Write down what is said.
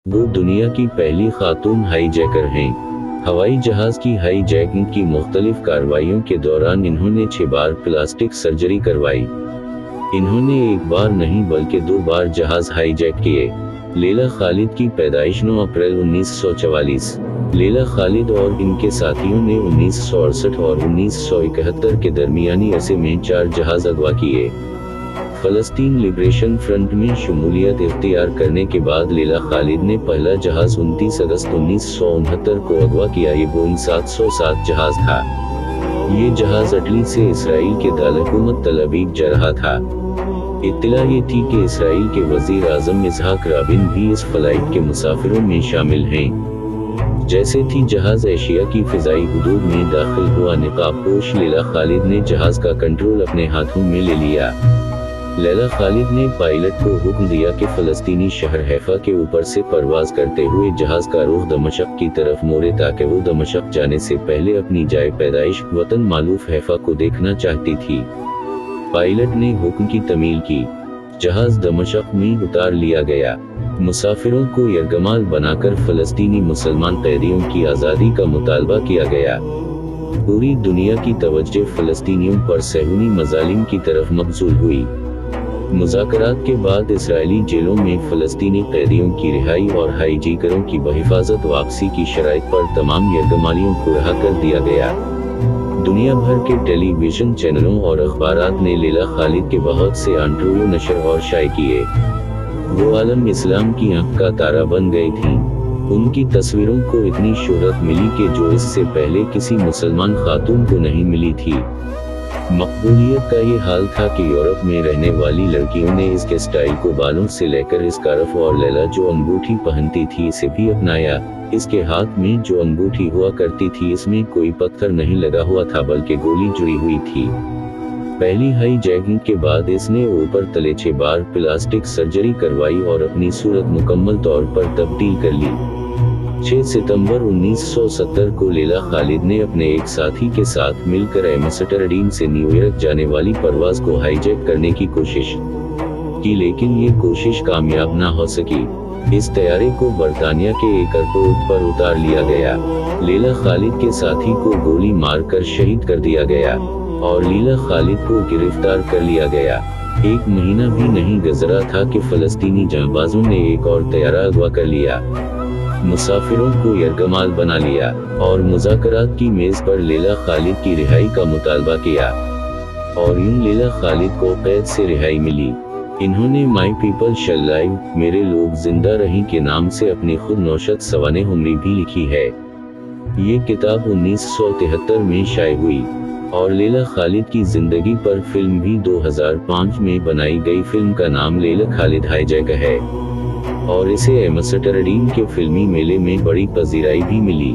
वो दुनिया की पहली खातून हाईजैकर हैं। हवाई जहाज की हाईजैकिंग की मुख्तलिफ कार्रवाइयों के दौरान इन्होंने 6 बार प्लास्टिक सर्जरी करवाई। इन्होंने एक बार नहीं बल्कि 2 बार जहाज हाईजैक किए। लैला खालिद की पैदाइश 9 अप्रैल 1944। लैला खालिद और इनके साथियों ने 1968 और 1971 के दरमियानी अरसे में 4 जहाज अगवा किए। फलस्तीन लिबरेशन फ्रंट में शमूलियत इख्तियार करने के बाद लैला खालिद ने पहला जहाज 29 अगस्त 1969 को अगवा किया। ये बोइंग 707 जहाज था। ये जहाज अटली से इसराइल के दारहुकूमत तल अवीव जा रहा था। इत्तला ये थी कि इसराइल के वजीर आजम इसहाक राबिन भी इस फ्लाइट के मुसाफिरों में शामिल हैं। जैसे थी जहाज एशिया की फिजाई हुदूद में दाखिल हुआ, निकाबपोश लैला खालिद ने जहाज का कंट्रोल अपने हाथों में ले लिया। लैला खालिद ने पायलट को हुक्म दिया कि फलस्तीनी शहर हैफा के ऊपर से परवाज करते हुए जहाज का रुख दमश्क की तरफ मोड़े ताकि वो दमश्क जाने से पहले अपनी जाए पैदाइश वतन मालूफ हैफा को देखना चाहती थी। पायलट ने हुक्म की तमील की। जहाज दमश्क में उतार लिया गया। मुसाफिरों को यरगमाल बनाकर फलस्तीनी मुसलमान कैदियों की आज़ादी का मुतालबा किया गया। पूरी दुनिया की तवज्जो फलस्तीनियों पर सहूनी मजालिम की तरफ मबजूल हुई। मुज़ाकरात के बाद इसराइली जेलों में फलस्तीनी कैदियों की रिहाई और हाईजैकरों की बहिफाजत वापसी की शराइत पर तमाम यरगमालियों को रहा कर दिया गया। दुनिया भर के टेलीविजन चैनलों और अखबारात ने लैला खालिद के बहुत से इंटरव्यू नशर और शाये किए। वो आलम इस्लाम की आंख का तारा बन गई थीं। उनकी तस्वीरों को इतनी शोहरत मिली कि जो इससे पहले किसी मुसलमान खातून को नहीं मिली थी। मकबूलियत का ये हाल था कि यूरोप में रहने वाली लड़कियों ने इसके स्टाइल को बालों से लेकर स्कार्फ और लैला जो अंगूठी पहनती थी इसे भी अपनाया। इसके हाथ में जो अंगूठी हुआ करती थी इसमें कोई पत्थर नहीं लगा हुआ था बल्कि गोली जुड़ी हुई थी। पहली हाईजैकिंग के बाद इसने ऊपर तले 6 बार प्लास्टिक सर्जरी करवाई और अपनी सूरत मुकम्मल तौर पर तब्दील कर ली। 6 सितंबर 1970 को लैला खालिद ने अपने एक साथी के साथ मिलकर एम्स्टर्डम से न्यूयॉर्क जाने वाली परवाज को हाईजैक करने की कोशिश की, लेकिन ये कोशिश कामयाब न हो सकी। इस तैयारे को बर्तानिया के एक एयरपोर्ट पर उतार लिया गया। लैला खालिद के साथी को गोली मारकर शहीद कर दिया गया और लैला खालिद को गिरफ्तार कर लिया गया। 1 महीना भी नहीं गुजरा था कि फलस्तीनी जांबाजों ने एक और तैयारा अगवा कर लिया, मुसाफिरों को यरगमाल बना लिया और मुज़ाकरात की मेज पर लैला खालिद की रिहाई का मुतालबा किया। और यूं लैला खालिद को कैद से रिहाई मिली। इन्होंने माई पीपल शैल लाइव, मेरे लोग जिंदा रहीं के नाम से अपनी खुद नौशत सवाने उम्री भी लिखी है। ये किताब 1973 में शाये हुई और लैला खालिद की जिंदगी पर फिल्म भी 2005 में बनाई गई। फिल्म का नाम लैला खालिद हाईजैकर है और इसे एम्स्टर्डम के फिल्मी मेले में बड़ी पजीराई भी मिली।